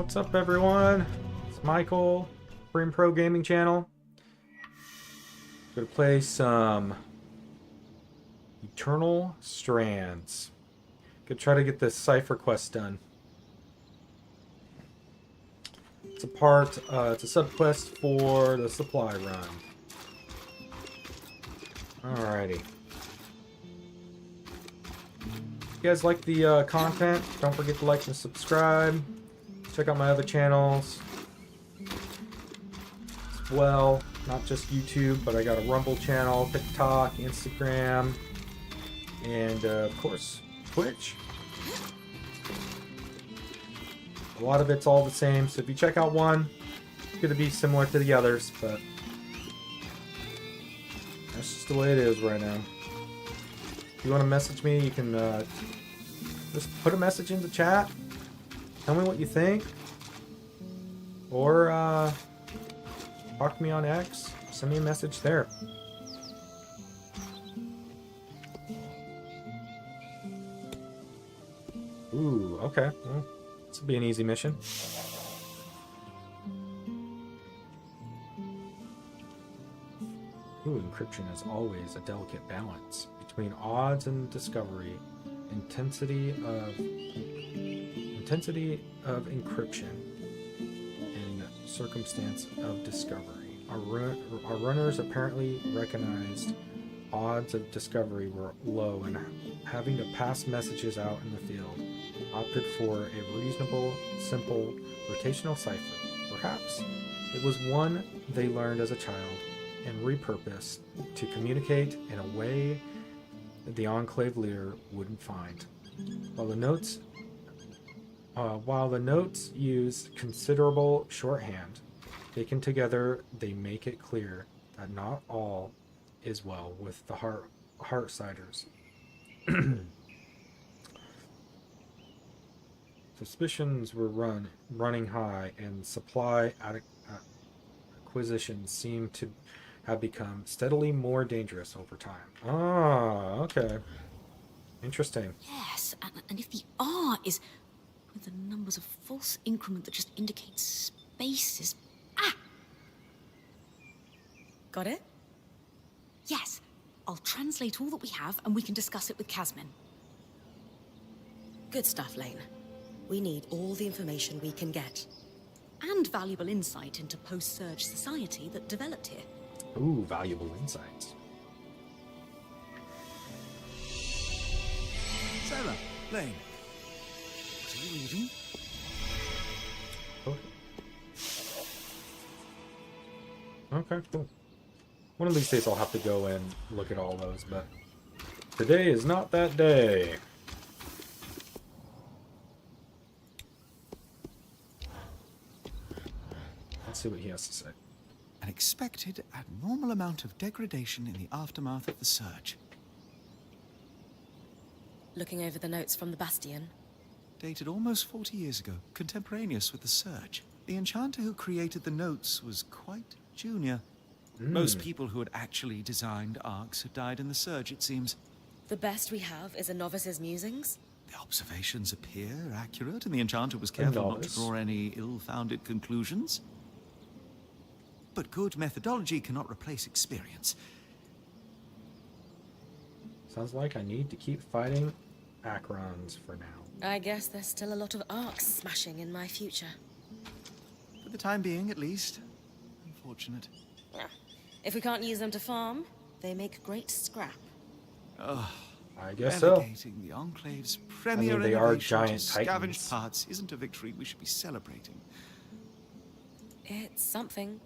What's up, everyone? It's Michael, Brim Pro Gaming Channel. Gonna play some Eternal Strands. Gonna try to get this Cipher quest done. It's a sub-quest for the supply run. Alrighty. If you guys like the content, don't forget to like and subscribe. Check out my other channels as well, not just YouTube, but I got a Rumble channel, TikTok, Instagram, and of course Twitch. A lot of it's all the same, so if you check out one, it's going to be similar to the others, but that's just the way it is right now. If you want to message me, you can just put a message in the chat. Tell me what you think. Or talk to me on X. Send me a message there. Ooh, okay. Well, this will be an easy mission. Ooh, encryption is always a delicate balance between odds and discovery. Intensity of encryption and circumstance of discovery. Our runners apparently recognized odds of discovery were low, and having to pass messages out in the field opted for a reasonable, simple rotational cipher. Perhaps it was one they learned as a child and repurposed to communicate in a way that the Enclave leader wouldn't find. While the notes use considerable shorthand, taken together, they make it clear that not all is well with the Heartsiders. Suspicions were running high, and supply acquisitions seem to have become steadily more dangerous over time. Ah, okay. Interesting. Yes, and if the R is with the numbers of false increment that just indicates spaces. Ah! Got it? Yes. I'll translate all that we have and we can discuss it with Casmin. Good stuff, Lane. We need all the information we can get. And valuable insight into post-surge society that developed here. Ooh, valuable insights. Sarah, Lane. What are you reading? Okay, cool. One of these days I'll have to go and look at all those, but today is not that day. Let's see what he has to say. An expected abnormal amount of degradation in the aftermath of the surge. Looking over the notes from the Bastion. Dated almost 40 years ago, contemporaneous with the surge. The enchanter who created the notes was quite junior. Most people who had actually designed arcs had died in the surge, it seems. The best we have is a novice's musings? The observations appear accurate, and the enchanter was careful not to draw any ill-founded conclusions. But good methodology cannot replace experience. Sounds like I need to keep fighting Acrons for now. I guess there's still a lot of arcs smashing in my future. For the time being, at least. Unfortunate. Yeah. If we can't use them to farm, they make great scrap. Oh, I guess so. relegating the Enclave's premier they are innovation giant to scavenged titans. parts isn't a victory we should be celebrating. It's something.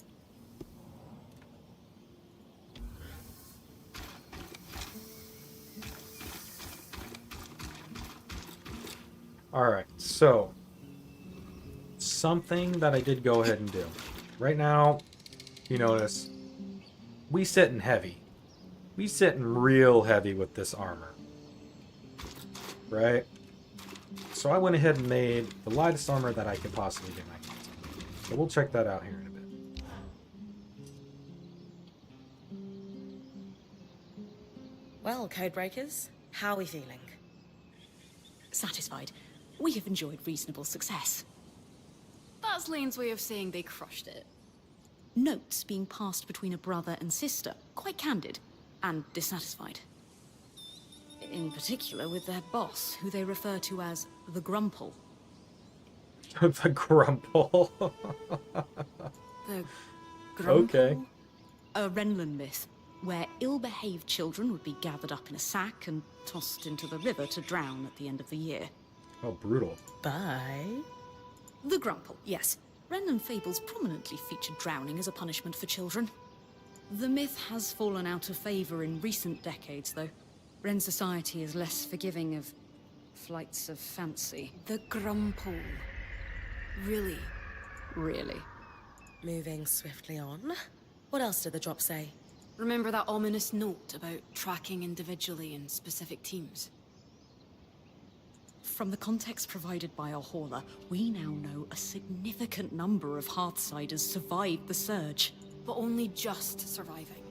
Alright, so something that I did go ahead and do. Right now, you notice, we sitting heavy. We sitting real heavy with this armor. Right? So I went ahead and made the lightest armor that I could possibly get my hands on. So we'll check that out here in a bit. Well, Codebreakers, how are we feeling? Satisfied. We have enjoyed reasonable success. That's Lane's way of saying they crushed it. Notes being passed between a brother and sister, quite candid and dissatisfied. In particular with their boss, who they refer to as the Grumple. The Grumple. The Grumple? Okay. A Renlund myth, where ill-behaved children would be gathered up in a sack and tossed into the river to drown at the end of the year. Oh, brutal. Bye. The Grumple, yes. Renlund fables prominently feature drowning as a punishment for children. The myth has fallen out of favor in recent decades, though. Ren society is less forgiving of flights of fancy. The Grumple. Really? Really. Moving swiftly on. What else did the drop say? Remember that ominous note about tracking individually in specific teams? From the context provided by our hauler, we now know a significant number of Hearthsiders survived the surge. But only just surviving.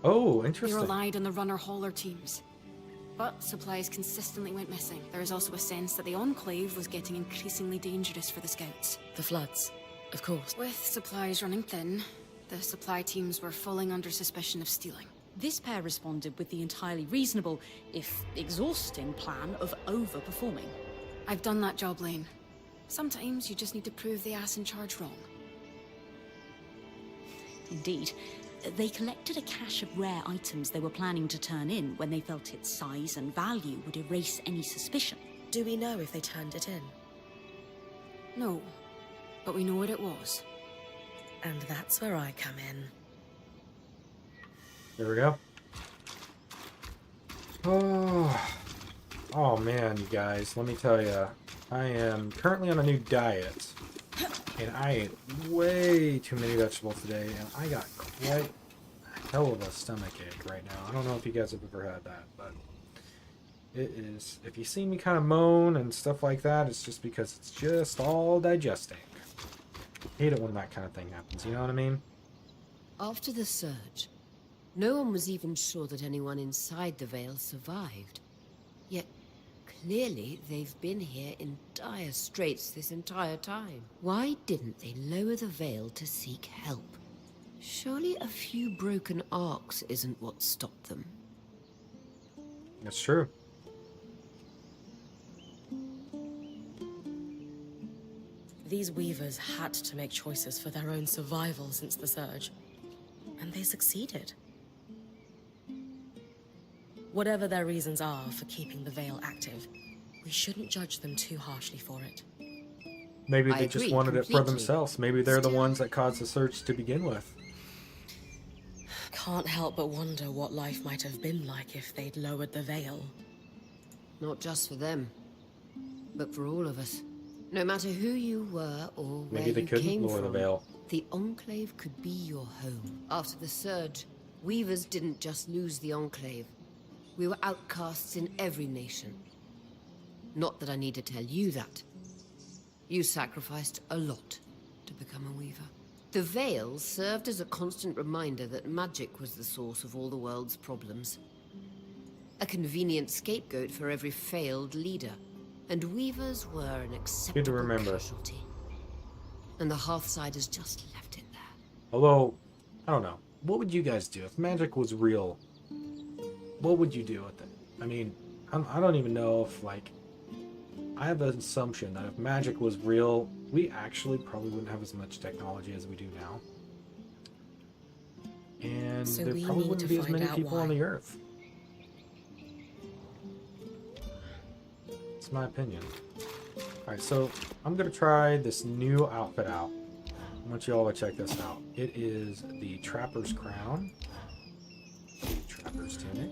Oh, They interesting. relied on the runner-hauler teams. But supplies consistently went missing. There is also a sense that the Enclave was getting increasingly dangerous for the scouts. The floods, of course. With supplies running thin, the supply teams were falling under suspicion of stealing. This pair responded with the entirely reasonable, if exhausting, plan of overperforming. I've done that job, Lane. Sometimes you just need to prove the ass in charge wrong. Indeed, they collected a cache of rare items they were planning to turn in when they felt its size and value would erase any suspicion. Do we know if they turned it in? No, but we know what it was. And that's where I come in. There we go. Oh man, you guys, let me tell you, I am currently on a new diet, and I ate way too many vegetables today, and I got quite a hell of a stomach ache right now. I don't know if you guys have ever had that, but it is, if you see me kind of moan and stuff like that, it's just because it's just all digesting. I hate it when that kind of thing happens, you know what I mean? After the surge, no one was even sure that anyone inside the Vale survived. Yet, clearly they've been here in dire straits this entire time. Why didn't they lower the Vale to seek help? Surely a few broken arcs isn't what stopped them. That's true. These weavers had to make choices for their own survival since the surge. And they succeeded. Whatever their reasons are for keeping the Veil active, we shouldn't judge them too harshly for it. Maybe I they just agree wanted it for completely. themselves. Maybe they're the Still- ones that caused the surge to begin with. Can't help but wonder what life might have been like if they'd lowered the Veil. Not just for them, but for all of us. No matter who you were or where Maybe they you couldn't came lower from, the veil. the Enclave could be your home. After the surge, Weavers didn't just lose the Enclave. We were outcasts in every nation. Not that I need to tell you that. You sacrificed a lot to become a Weaver. The Veil served as a constant reminder that magic was the source of all the world's problems. A convenient scapegoat for every failed leader. And Weavers were an acceptable remember. casualty. And the Hearthsiders just left it there. Although, I don't know. What would you guys do if magic was real? What would you do with it? I mean, I don't even know if, like, I have an assumption that if magic was real, we actually probably wouldn't have as much technology as we do now. And So there we probably need wouldn't to be as find many out people on why. the earth. It's my opinion. Alright, so I'm going to try this new outfit out. I want you all to check this out. It is the Trapper's Crown, the Trapper's Tunic,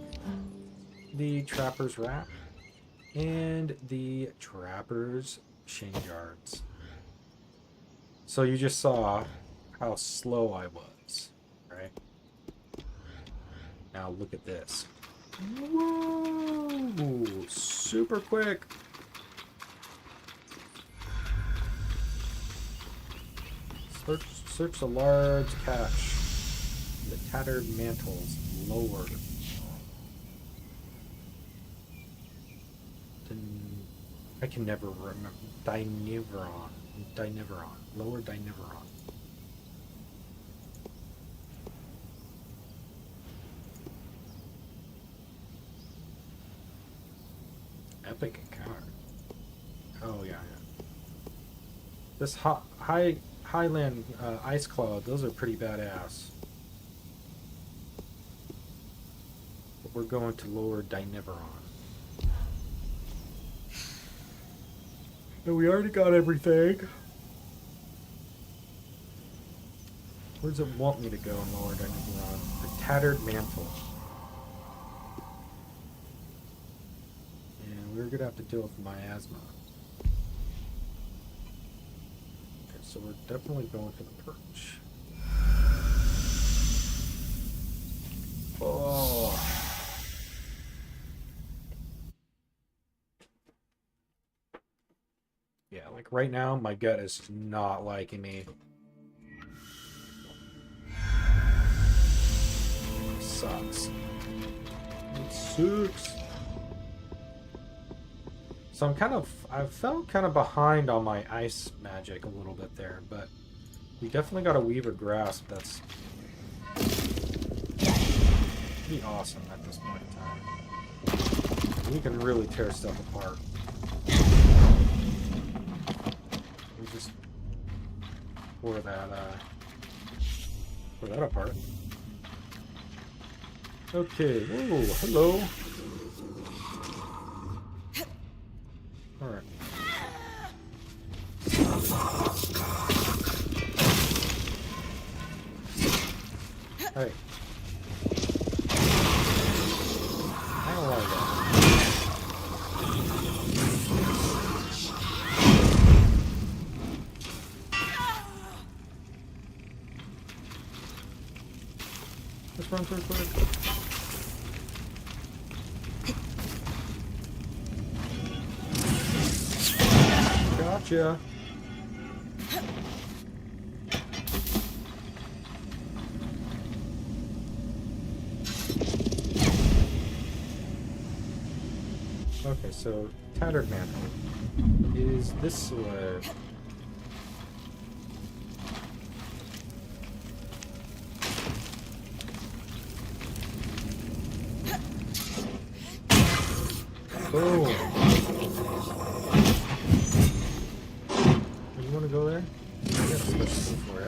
the Trapper's Wrap, and the Trapper's Shin Guards. So you just saw how slow I was, right? Now look at this. Whoa! Super quick! Search a large cache. The tattered mantles lowered. I can never remember. Dineveron. Dineveron. Lower Dineveron. Epic encounter. Oh, yeah. This Highland Ice Cloud, those are pretty badass. But we're going to lower Dineveron. And we already got everything. Where does it want me to go in lower Dineveron? The Tattered Mantle. And we're gonna have to deal with miasma. Okay, so we're definitely going for the perch. Oh. Yeah, like right now, my gut is not liking me. It sucks. It sucks. So I felt kind of behind on my ice magic a little bit there, but we definitely got a Weaver Grasp that's pretty awesome at this point in time. We can really tear stuff apart. We just tore that apart. Okay, whoa, hello. Alright. Hey. I don't like that. Let's run through quick. Gotcha. Okay, so Tattered Mantle is this way. Boom. You want to go there? I got a question for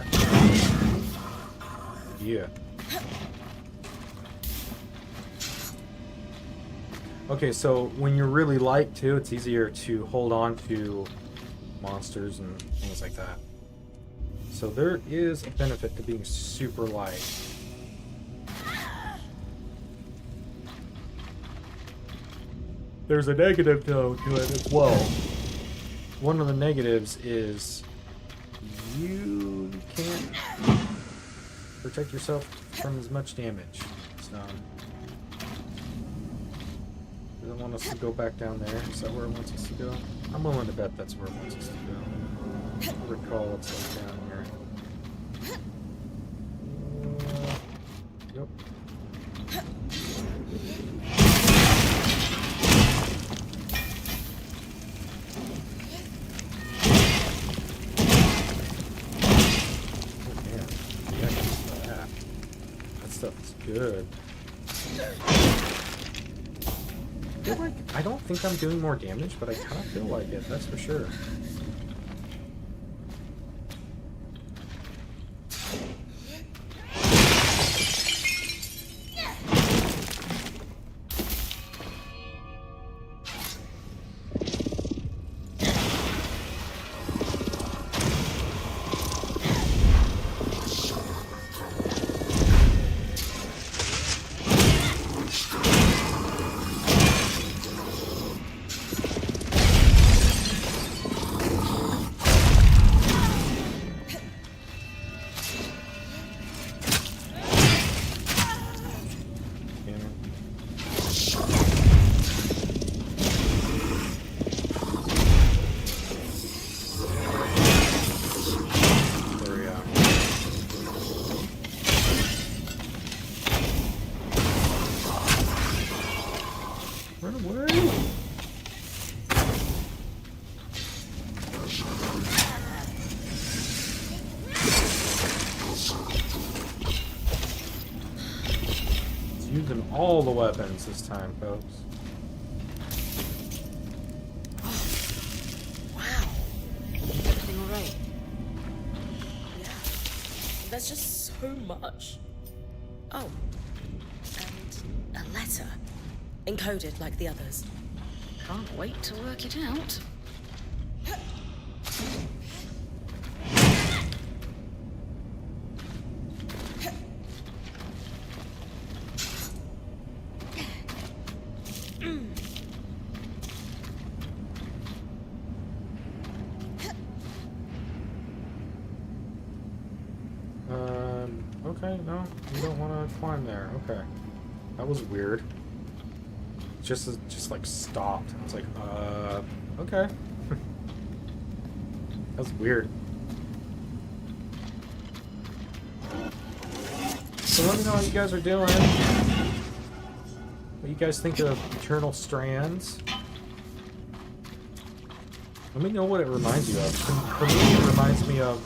you. Yeah. Okay, so when you're really light too, it's easier to hold on to monsters and things like that. So there is a benefit to being super light. There's a negative though to it as well. One of the negatives is you can't protect yourself from as much damage. So does it want us to go back down there? Is that where it wants us to go? I'm willing to bet that's where it wants us to go. I recall it's like down here. Yep. Good. I don't think I'm doing more damage, but I kind of feel like it, that's for sure. Using all the weapons this time, folks. Wow. Everything alright? Yeah. There's just so much. Oh. And a letter. Encoded like the others. Can't wait to work it out. Okay, no, you don't want to climb there. Okay, that was weird. Just like stopped. I was like, okay. That's weird. So let me know how you guys are doing. What you guys think of Eternal Strands? Let me know what it reminds you of. For me, it reminds me of,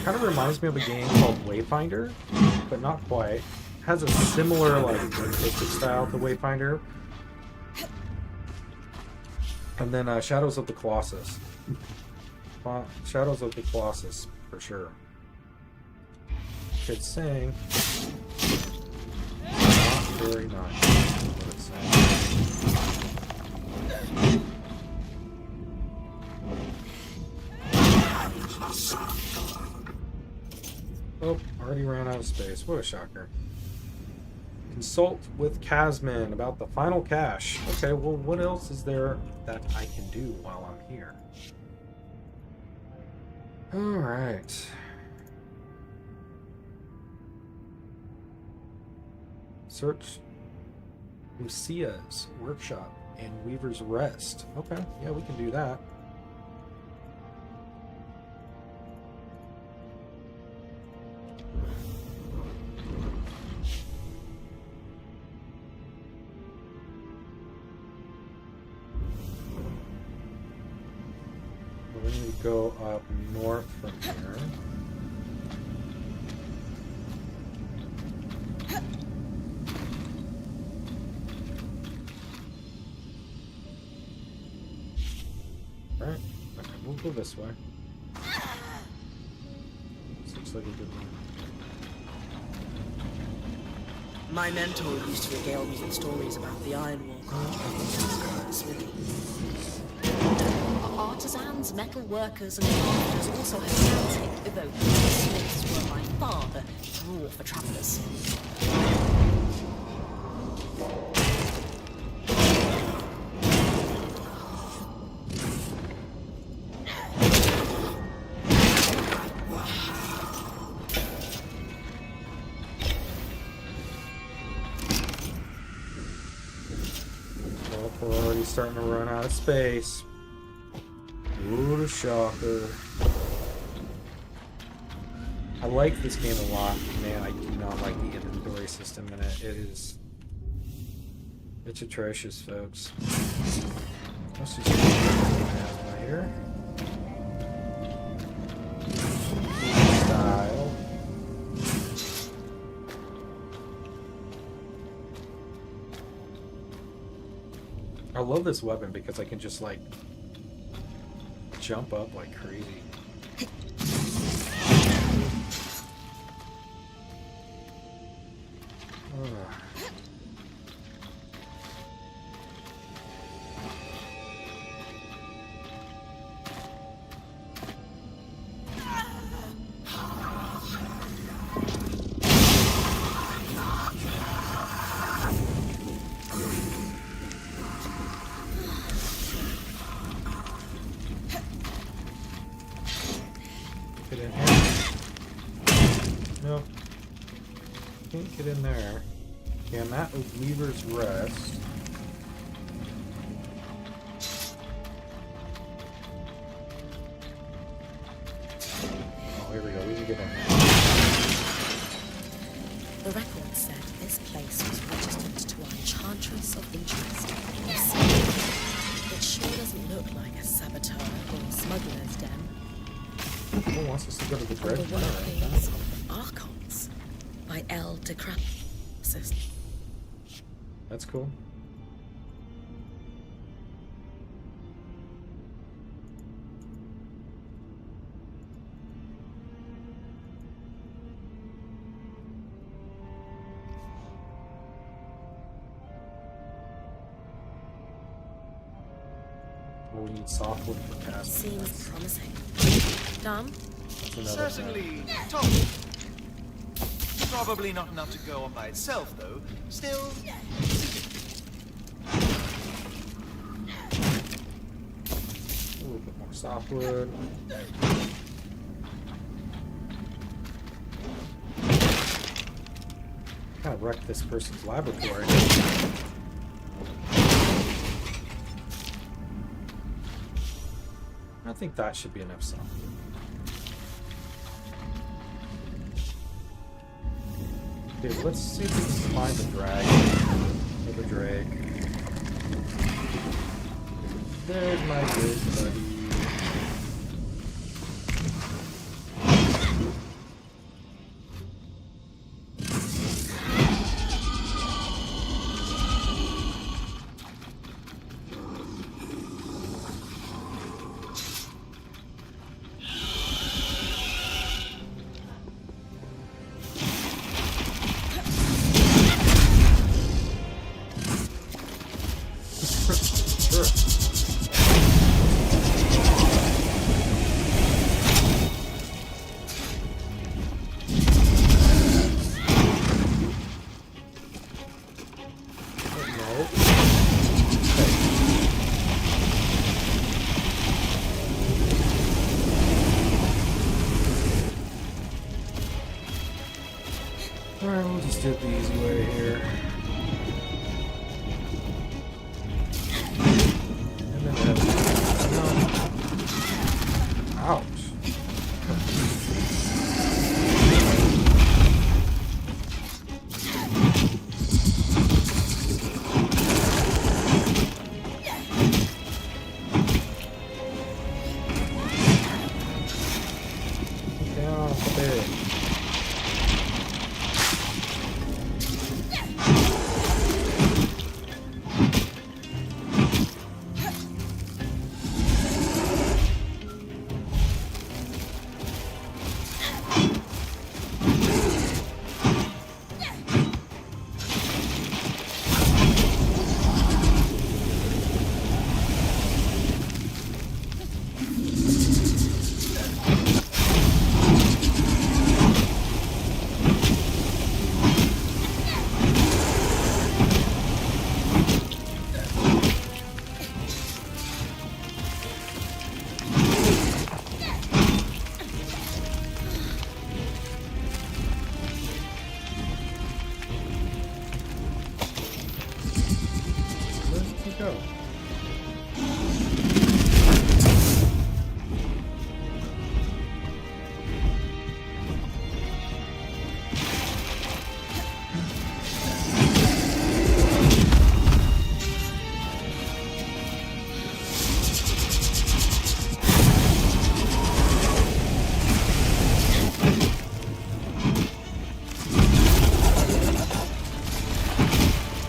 kind of reminds me of a game called Wayfinder, but not quite. Has a similar, like, artistic style to Wayfinder. And then Shadows of the Colossus. Shadows of the Colossus, for sure. Could sing. Not very nice. Is what it's saying. Oh, already ran out of space. What a shocker. Consult with Casman about the final cache. Okay, well, what else is there that I can do while I'm here? Alright. Search Lucia's workshop and Weaver's Rest. Okay, yeah, we can do that. We need to go up north from here. Right. Okay, we'll go this way. This looks like a good one. My mentor used to regale me with stories about the Ironwalker. Smithy. Artisans, metal workers, and crafters also have Celtic, though the smiths were by far the draw for travellers. Well, we're already starting to run out of space. Ooh, the shocker. I like this game a lot. Man, I do not like the inventory system in it. It's atrocious, folks. Let's just right here. Style. I love this weapon because I can just like jump up like crazy. Get in here. Nope. Can't get in there. Yeah, I'm at Weaver's Rest. Oh, here we go. We can get in here. The record said this place was registered to our Enchantress of Interest. It sure doesn't look like a saboteur or smuggler's den. Who wants us to go to the On the dredge? workplace of the Archons by L. de Crassus. That's cool. Oh, we need softwood for casting. Seems promising. Done? That's another Certainly top. Probably not enough to go on by itself, though. Still, a little bit more softwood. Kind of wrecked this person's laboratory. I think that should be enough softwood. Okay, let's see if we can find the dragon. Or the drake. There's my good buddy. Sure. Alright, we'll just do it the easy way here. And then ouch. Down, there. Where did he go?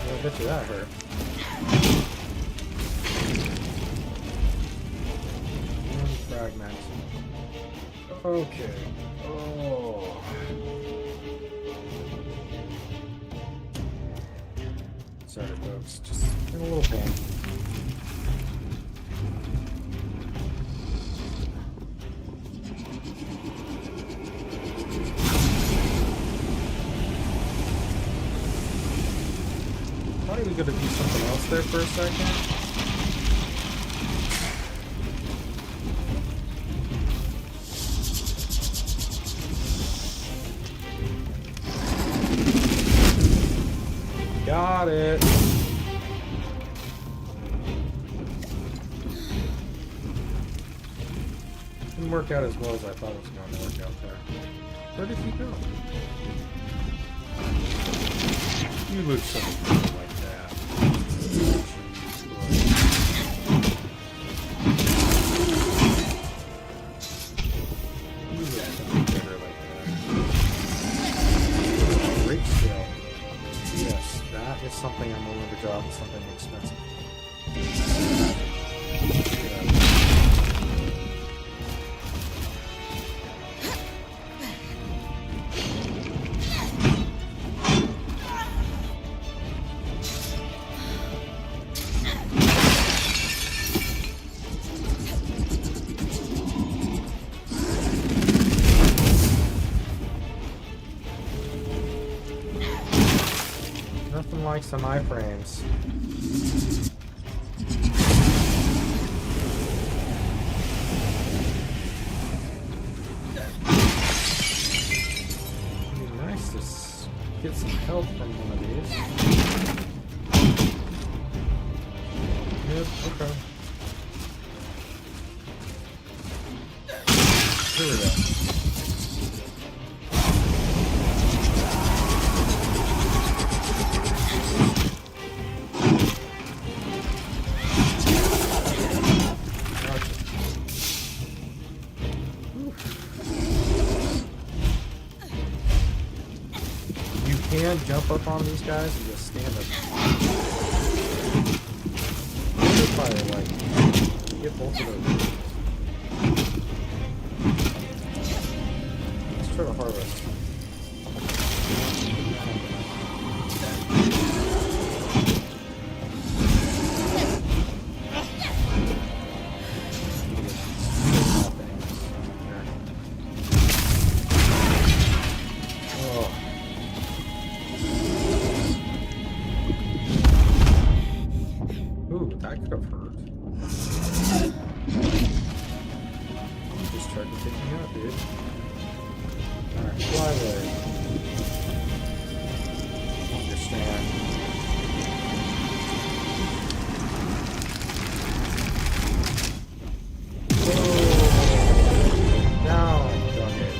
Yeah, I bet you that hurt. One fragment. Okay. Oh. Sorry, folks. Just in a little pain. Thought he was gonna do something else there for a second. Got it. Didn't work out as well as I thought it was going to work out there. Where did he go? You look so good like that. You look so better like that. like some iframes. It'd be nice to get some help from one of these. Yep, okay. Here we go. Can jump up on these guys and just stand up. They'll probably like get both of those. Let's try to harvest. That could have hurt. Just tried to take me out, dude. Alright, fly away. Understand. Whoa! Down, dog it.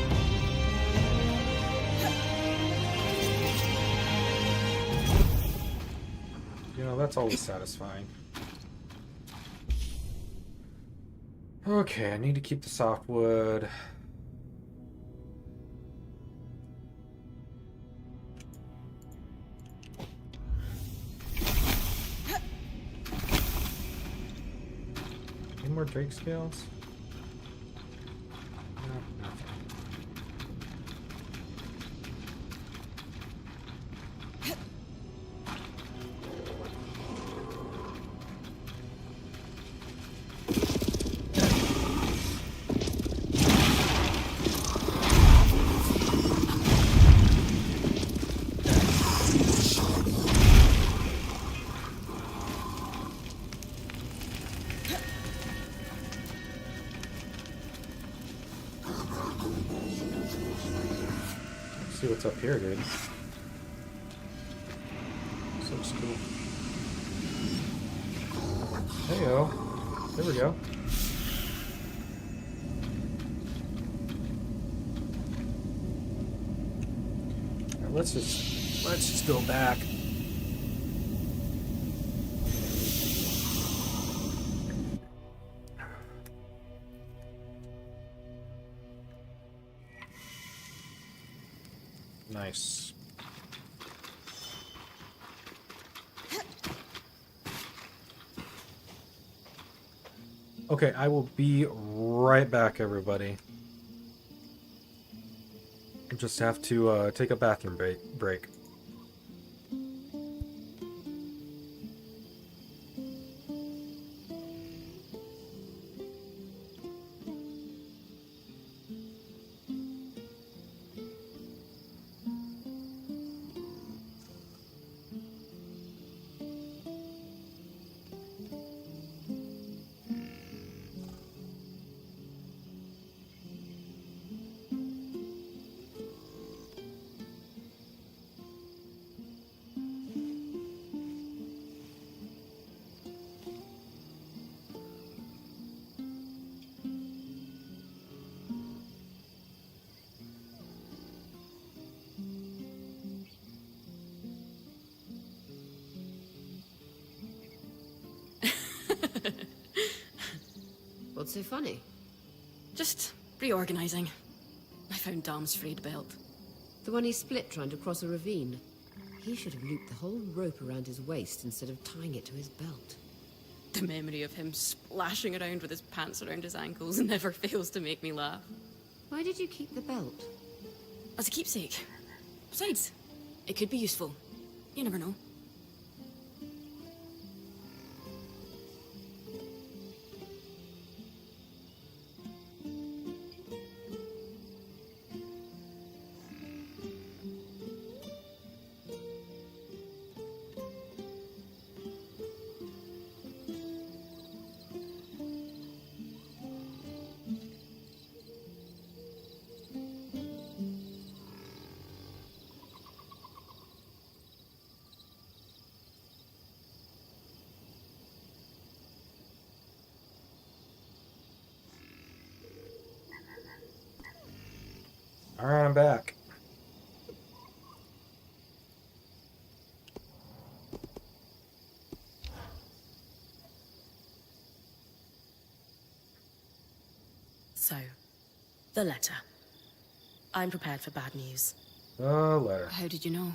You know, that's always satisfying. Okay, I need to keep the softwood. Any more Drake scales? No, nothing. See what's up here, dude. So cool. Heyo. There we go. Right, let's just go back. Nice. Okay, I will be right back, everybody. I just have to take a bathroom break. What's so funny? Just reorganizing. I found Dom's frayed belt. The one he split trying to cross a ravine. He should have looped the whole rope around his waist instead of tying it to his belt. The memory of him splashing around with his pants around his ankles never fails to make me laugh. Why did you keep the belt? As a keepsake. Besides, it could be useful. You never know. Alright, I'm back. So, the letter. I'm prepared for bad news. The letter. How did you know?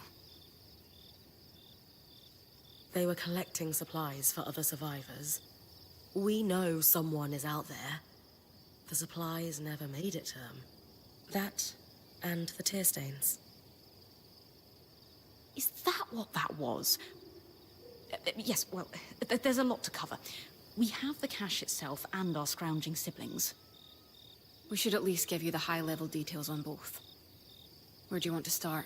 They were collecting supplies for other survivors. We know someone is out there. The supplies never made it to them. That, and the tear stains. Is that what that was? Yes, well, there's a lot to cover. We have the cache itself and our scrounging siblings. We should at least give you the high-level details on both. Where do you want to start?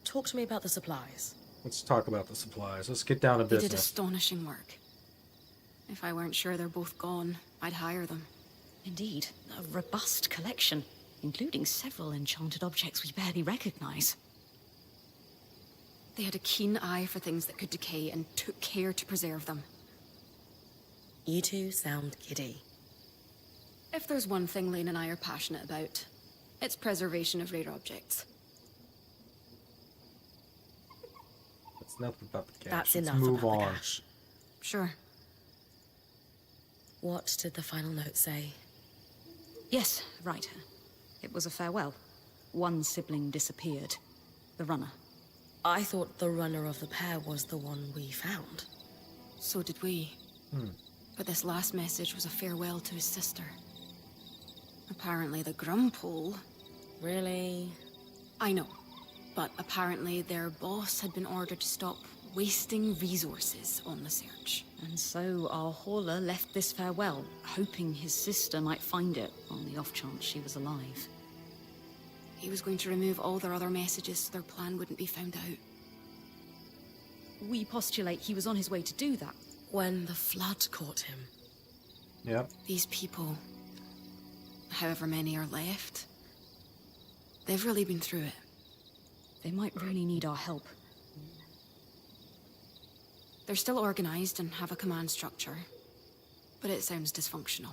Talk to me about the supplies. Let's talk about the supplies. Let's get down to They did business. astonishing work. If I weren't sure they're both gone, I'd hire them. Indeed, a robust collection, including several enchanted objects we barely recognize. They had a keen eye for things that could decay and took care to preserve them. You two sound giddy. If there's one thing Lane and I are passionate about, it's preservation of rare objects. That's enough about the cache. That's Let's enough move about the on. cache. Sure. What did the final note say? Yes, right. It was a farewell. One sibling disappeared. The runner. I thought the runner of the pair was the one we found. So did we. But this last message was a farewell to his sister. Apparently the Grumpole... Really? I know. But apparently their boss had been ordered to stop wasting resources on the search. And so our hauler left this farewell, hoping his sister might find it, on the off chance she was alive. He was going to remove all their other messages so their plan wouldn't be found out. We postulate he was on his way to do that. When the flood caught him. Yep. These people, however many are left, they've really been through it. They might really need our help. They're still organized and have a command structure, but it sounds dysfunctional.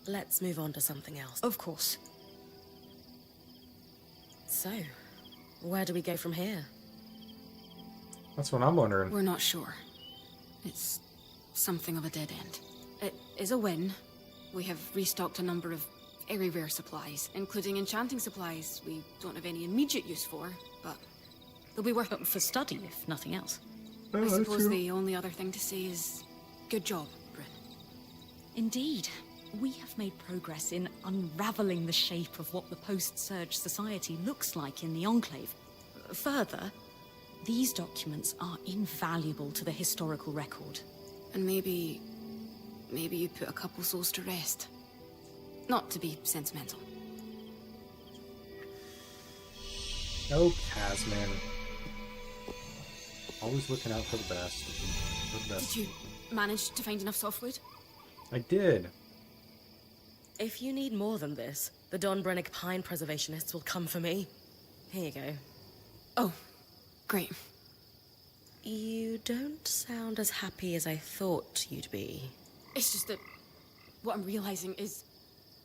Let's move on to something else. Of course. So, where do we go from here? That's what I'm wondering. We're not sure. It's something of a dead end. It is a win. We have restocked a number of very rare supplies, including enchanting supplies we don't have any immediate use for, but they'll be worth it For study, if nothing else. I suppose the only other thing to say is, good job, Bryn. Indeed. We have made progress in unraveling the shape of what the post-Surge society looks like in the Enclave. Further, these documents are invaluable to the historical record. And maybe you put a couple souls to rest. Not to be sentimental. No, Casman. Always looking out for the best. For the best. Did you manage to find enough softwood? I did. If you need more than this, the Don Brennick Pine Preservationists will come for me. Here you go. Oh, great. You don't sound as happy as I thought you'd be. It's just that what I'm realizing is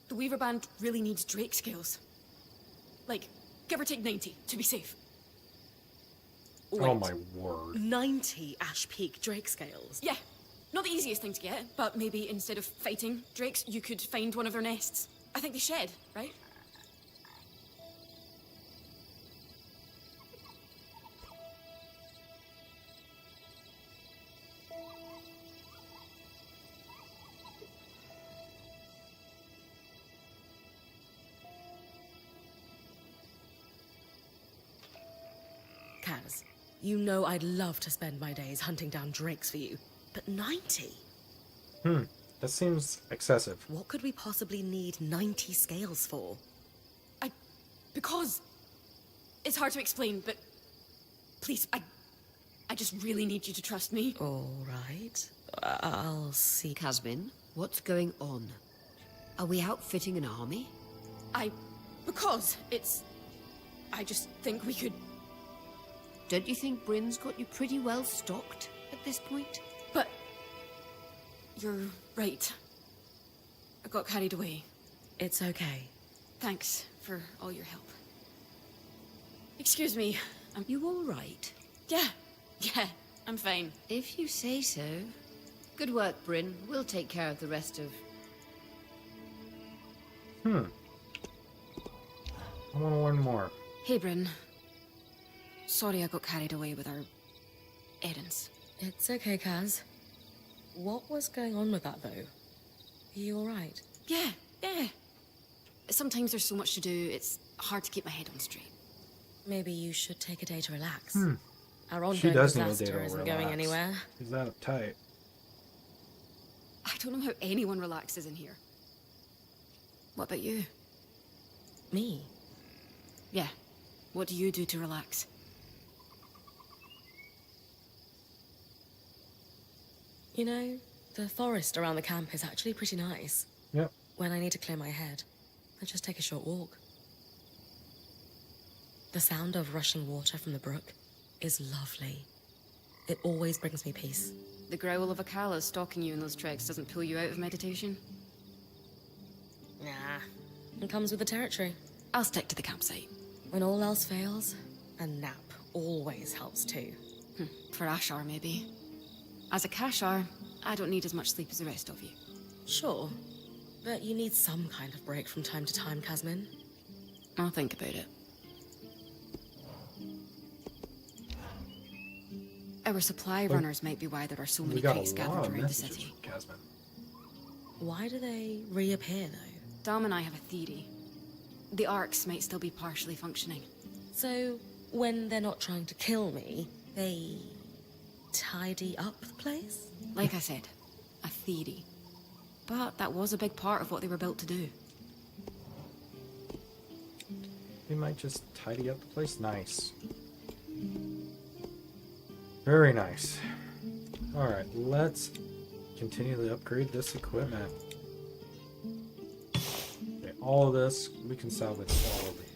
the Weaver Band really needs Drake scales. Like, give or take 90 to be safe. Oh my word. 90 Ash Peak Drake scales. Yeah, not the easiest thing to get, but maybe instead of fighting drakes, you could find one of their nests. I think they shed, right? Kaz, you know I'd love to spend my days hunting down drakes for you, but 90? That seems excessive. What could we possibly need 90 scales for? Because it's hard to explain, but please, I just really need you to trust me. All right. I'll see. Casmin, what's going on? Are we outfitting an army? Because it's I just think we could... Don't you think Bryn's got you pretty well stocked at this point? But... You're right. I got carried away. It's okay. Thanks for all your help. Excuse me. You all right? Yeah, I'm fine. If you say so. Good work, Bryn. We'll take care of the rest of... I want to learn more. Hey, Bryn. Sorry I got carried away with our errands. It's okay, Kaz. What was going on with that, though? Are you alright? Yeah. Sometimes there's so much to do, it's hard to keep my head on straight. Maybe you should take a day to relax. Our She ongoing does need a day disaster to isn't relax. going anywhere. Is that uptight? I don't know how anyone relaxes in here. What about you? Me? Yeah. What do you do to relax? You know, the forest around the camp is actually pretty nice. Yep. When I need to clear my head, I just take a short walk. The sound of rushing water from the brook is lovely. It always brings me peace. The growl of a Kala stalking you in those treks doesn't pull you out of meditation? Nah, it comes with the territory. I'll stick to the campsite. When all else fails, a nap always helps too. For Ashar, maybe. As a Kashar, I don't need as much sleep as the rest of you. Sure, but you need some kind of break from time to time, Kasmin. I'll think about it. Our supply runners might be why there are so We many got a kites lot gathered of around the messages city. from Casman. Why do they reappear, though? Dom and I have a theory. The arcs might still be partially functioning. So, when they're not trying to kill me, they tidy up the place? Like I said, a theory. But that was a big part of what they were built to do. They might just tidy up the place. Nice. Very nice. Alright, let's continually upgrade this equipment. Okay, all of this, we can salvage all of these.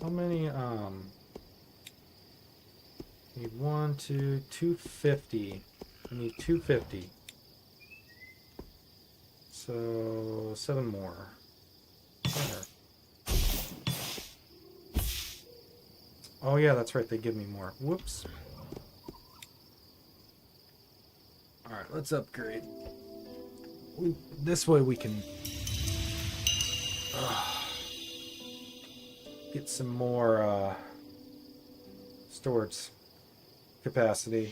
How many, need 1, 2, 250. We need 250. So, 7 more. There. Oh yeah, that's right, they give me more. Whoops. Alright, let's upgrade. This way we can... get some more storage capacity.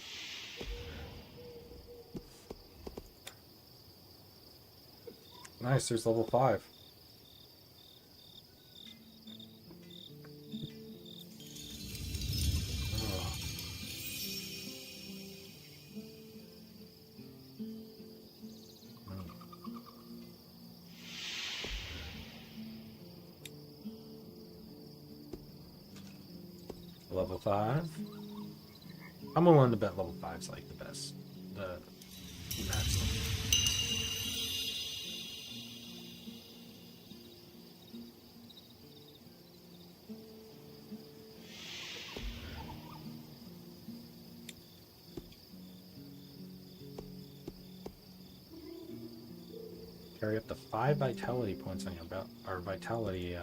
Nice, there's level 5. Oh. Level 5. I'm willing to bet level 5's like the best. The maximum. Carry up to 5 vitality points on your belt, or vitality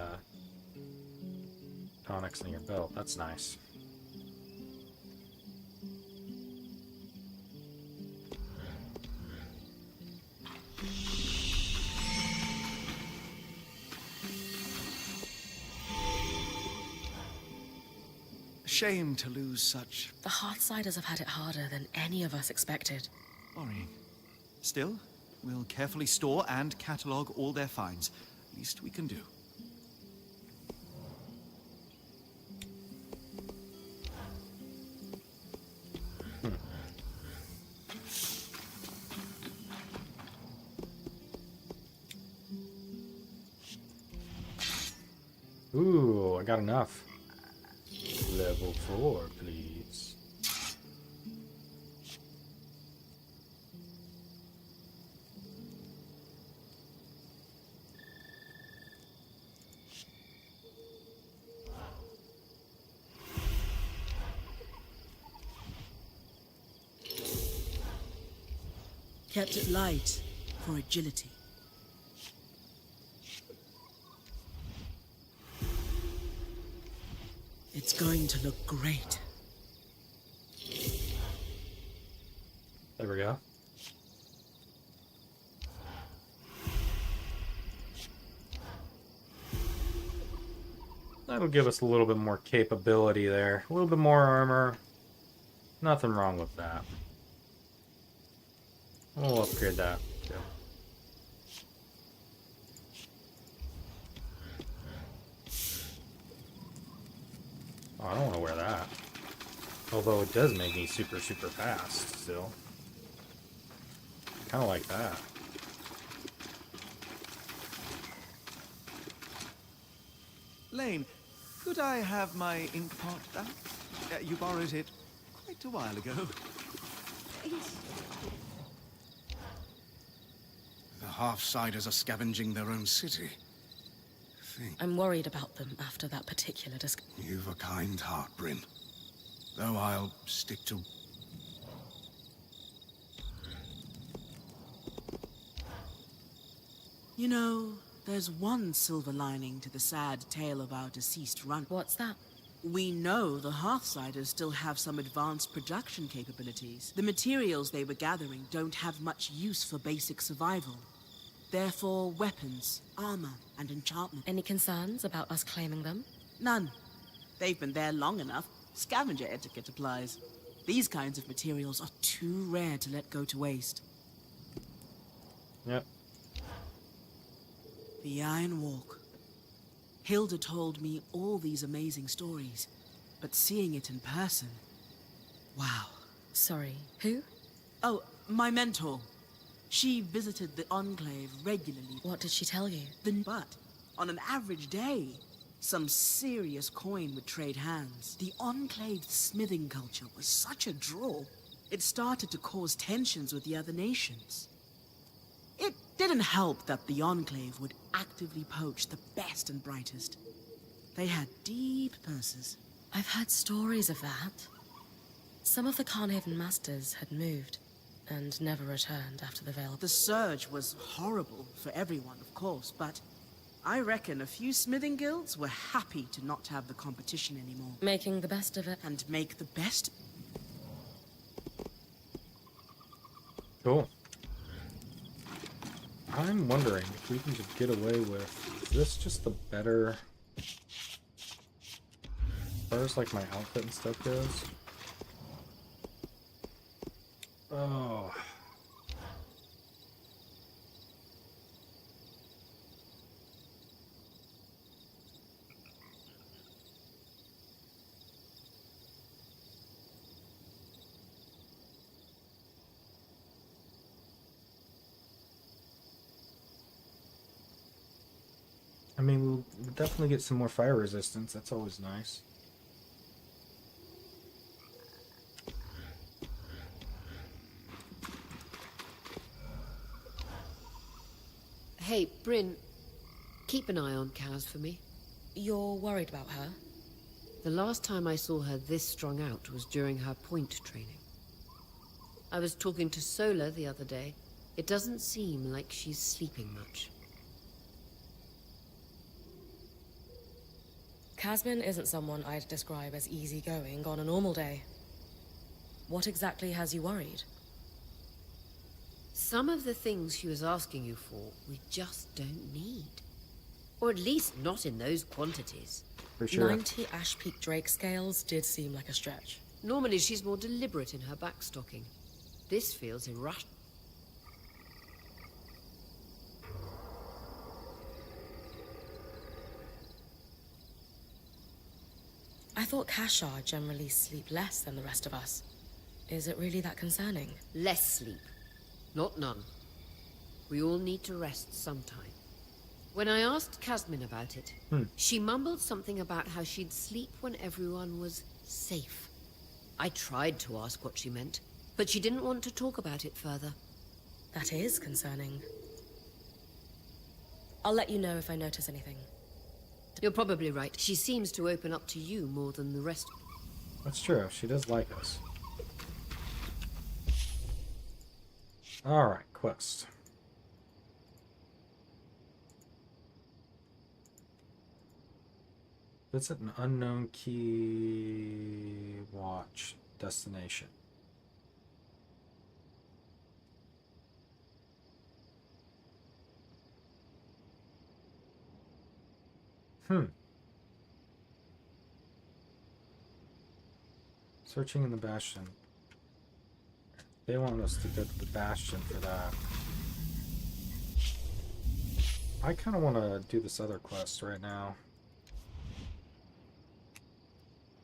tonics on your belt. That's nice. Shame to lose such The Hearthsiders have had it harder than any of us expected. worrying. Still, we'll carefully store and catalogue all their finds. Least we can do. Ooh, I got enough. Level 4, please. Kept it light for agility. It's going to look great. There we go. That'll give us a little bit more capability there. A little bit more armor. Nothing wrong with that. We'll upgrade that too. Oh, I don't want to wear that. Although it does make me super, super fast still. Kind of like that. Lane, could I have my ink pot back? You borrowed it quite a while ago. The half-siders are scavenging their own city. I'm worried about them after that particular discussion. You've a kind heart, Bryn. Though I'll stick to... You know, there's one silver lining to the sad tale of our deceased run. What's that? We know the Hearthsiders still have some advanced production capabilities. The materials they were gathering don't have much use for basic survival. Therefore, weapons, armor, and enchantment. Any concerns about us claiming them? None. They've been there long enough. Scavenger etiquette applies. These kinds of materials are too rare to let go to waste. Yep. The Iron Walk. Hilda told me all these amazing stories, but seeing it in person... wow. Sorry, who? Oh, my mentor. She visited the Enclave regularly. What did she tell you? But, on an average day, some serious coin would trade hands. The Enclave's smithing culture was such a draw, it started to cause tensions with the other nations. It didn't help that the Enclave would actively poach the best and brightest. They had deep purses. I've heard stories of that. Some of the Carnhaven masters had moved and never returned after the Veil. The surge was horrible for everyone, of course, but I reckon a few smithing guilds were happy to not have the competition anymore. Making the best of it. And make the best... Cool. I'm wondering if we can just get away with... Is this just the better... As far as like my outfit and stuff goes? Oh. I mean, we'll definitely get some more fire resistance. That's always nice. Hey, Bryn, keep an eye on Kaz for me. You're worried about her? The last time I saw her this strung out was during her point training. I was talking to Sola the other day. It doesn't seem like she's sleeping much. Casmin isn't someone I'd describe as easygoing on a normal day. What exactly has you worried? Some of the things she was asking you for, we just don't need. Or at least not in those quantities. For sure. 90 Ash Peak Drake scales did seem like a stretch. Normally she's more deliberate in her backstocking. This feels irrational. I thought Kashar generally sleep less than the rest of us. Is it really that concerning? Less sleep, not none. We all need to rest sometime. When I asked Casmin about it, she mumbled something about how she'd sleep when everyone was safe. I tried to ask what she meant, but she didn't want to talk about it further. That is concerning. I'll let you know if I notice anything. You're probably right. She seems to open up to you more than the rest. That's true. She does like us. Alright, quest. Visit an unknown key watch destination. Searching in the Bastion. They want us to go to the Bastion for that. I kind of want to do this other quest right now.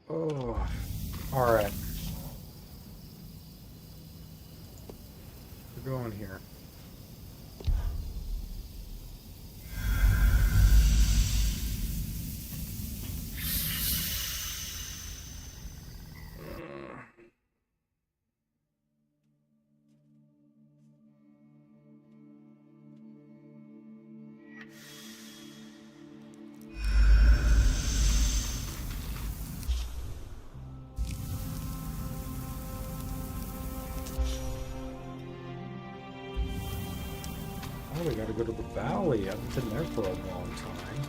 Oh, alright. We're going here. Oh, we gotta go to the valley. I haven't been there for a long time.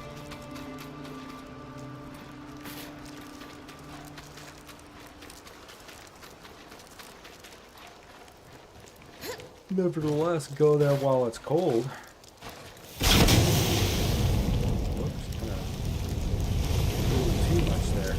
Nevertheless, go there while it's cold. Whoops, kinda doing too much there.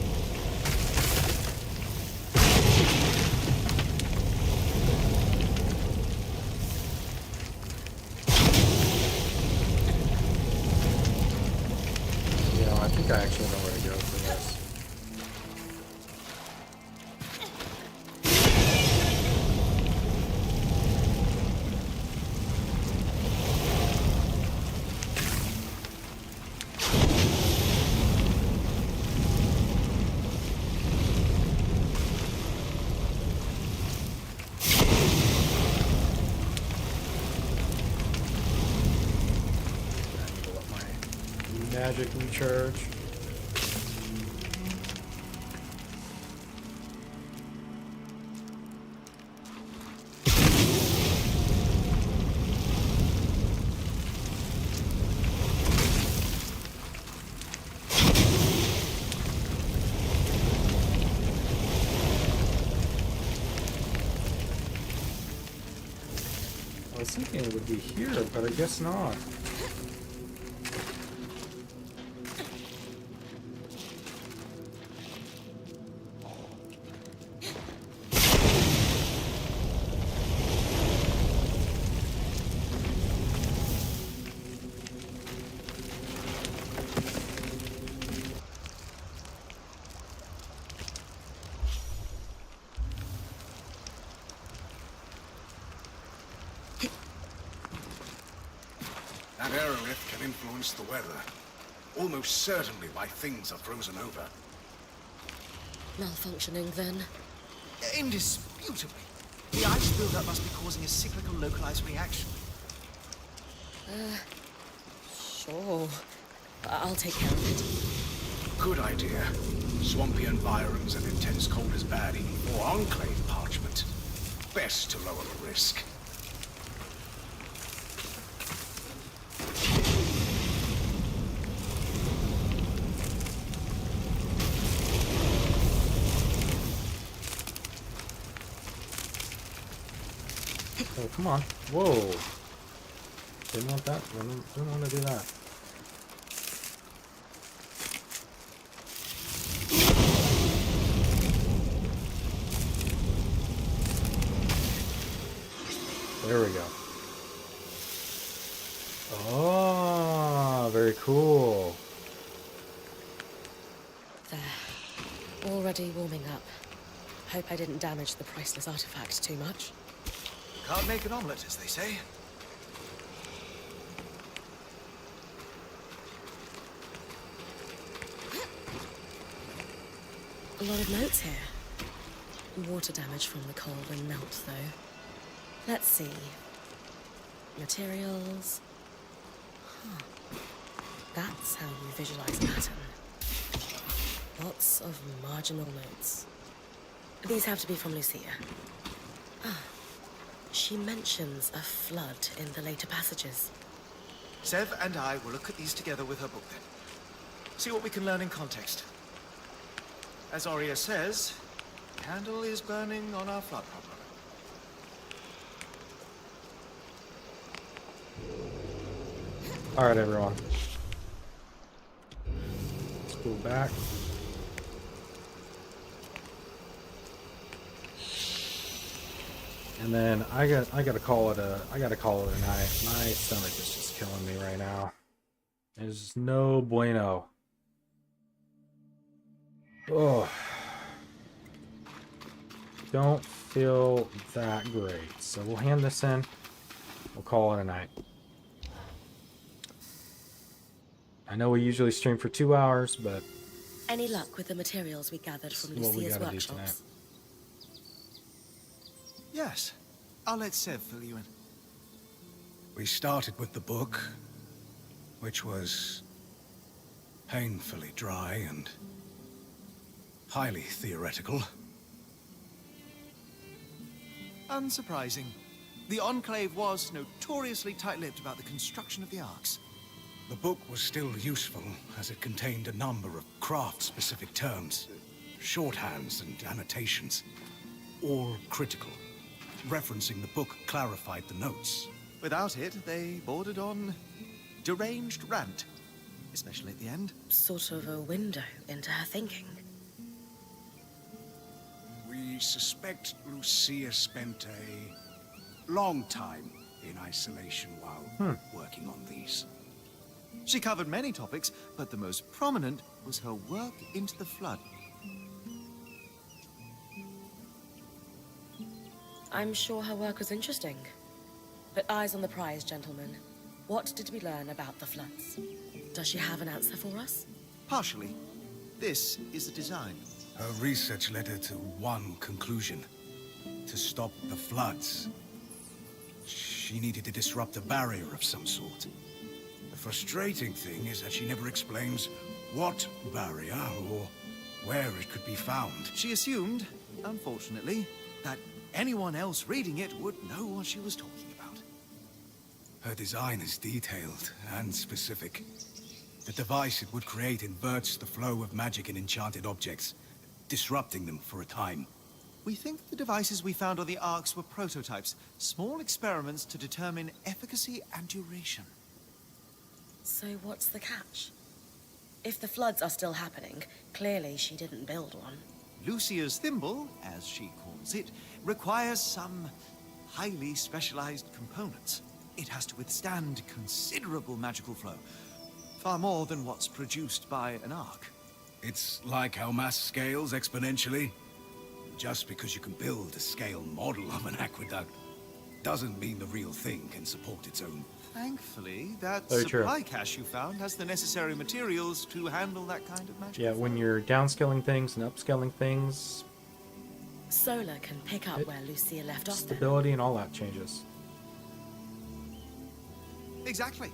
I think I actually know where to go for this. I need to let my magic recharge. I was thinking it would be here, but I guess not. That aerolith can influence the weather. Almost certainly why things are frozen over. Malfunctioning, then? Indisputably. The ice buildup must be causing a cyclical localized reaction. Sure. I'll take care of it. Good idea. Swampy environs and intense cold is bad even for Enclave parchment. Best to lower the risk. Oh, come on. Whoa. Didn't want that. Didn't want to do that. There we go. Oh, very cool. There. Already warming up. Hope I didn't damage the priceless artifact too much. Can't make an omelette, as they say. A lot of notes here. Water damage from the cold and melt, though. Let's see. Materials. Huh. That's how you visualize pattern. Lots of marginal notes. These have to be from Lucia. Ah. She mentions a flood in the later passages. Sev and I will look at these together with her book then. See what we can learn in context. As Aurea says, candle is burning on our flood problem. All right, everyone. Let's go back. And then I gotta call it a night. My stomach is just killing me right now. There's no bueno. Oh, don't feel that great. So we'll hand this in. We'll call it a night. I know we usually stream for 2 hours, but Any luck with the materials we gathered from this is what we Lucia's gotta do workshops? Yes. I'll let Sev fill you in. We started with the book, which was painfully dry and highly theoretical. Unsurprising. The Enclave was notoriously tight-lipped about the construction of the arcs. The book was still useful, as it contained a number of craft-specific terms, shorthands and annotations, all critical. Referencing the book clarified the notes. Without it, they bordered on deranged rant, especially at the end. Sort of a window into her thinking. We suspect Lucia spent a long time in isolation while working on these. She covered many topics, but the most prominent was her work into the flood. I'm sure her work was interesting. But eyes on the prize, gentlemen. What did we learn about the floods? Does she have an answer for us? Partially. This is the design. Her research led her to one conclusion: to stop the floods. She needed to disrupt a barrier of some sort. The frustrating thing is that she never explains what barrier or where it could be found. She assumed, unfortunately, that anyone else reading it would know what she was talking about. Her design is detailed and specific. The device it would create inverts the flow of magic and enchanted objects, disrupting them for a time. We think the devices we found on the arcs were prototypes, small experiments to determine efficacy and duration. So what's the catch? If the floods are still happening, clearly she didn't build one. Lucia's thimble, as she calls it, requires some highly specialized components. It has to withstand considerable magical flow, far more than what's produced by an arc. It's like how mass scales exponentially. Just because you can build a scale model of an aqueduct doesn't mean the real thing can support its own. Thankfully, that Very true. supply cache you found has the necessary materials to handle that kind of magic. yeah, when you're downscaling things and upscaling things, Solar can pick up where Lucia left off then. stability and all that changes. Exactly.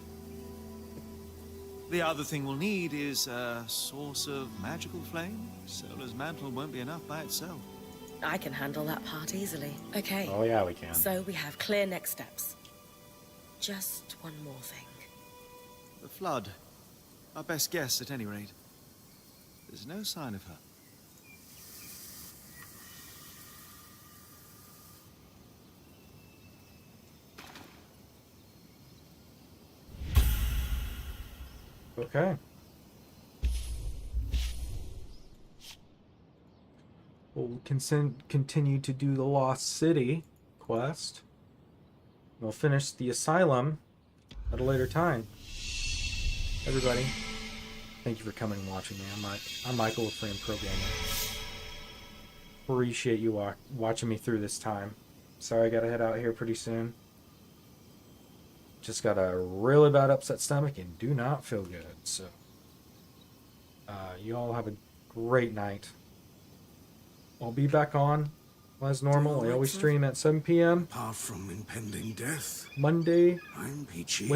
The other thing we'll need is a source of magical flame. Solar's mantle won't be enough by itself. I can handle that part easily. Okay. Oh yeah, we can. So we have clear next steps. Just one more thing. The flood. Our best guess, at any rate. There's no sign of her. Okay. We'll continue to do the Lost City quest. We'll finish the Asylum at a later time. Everybody, thank you for coming and watching me. I'm Michael with Frame Programming. Appreciate you watching me through this time. Sorry I gotta head out here pretty soon. Just got a really bad upset stomach and do not feel good. So, you all have a great night. I'll be back on as normal. I Alright, always sir. stream at 7 p.m. Apart from impending death, Monday, I'm peachy.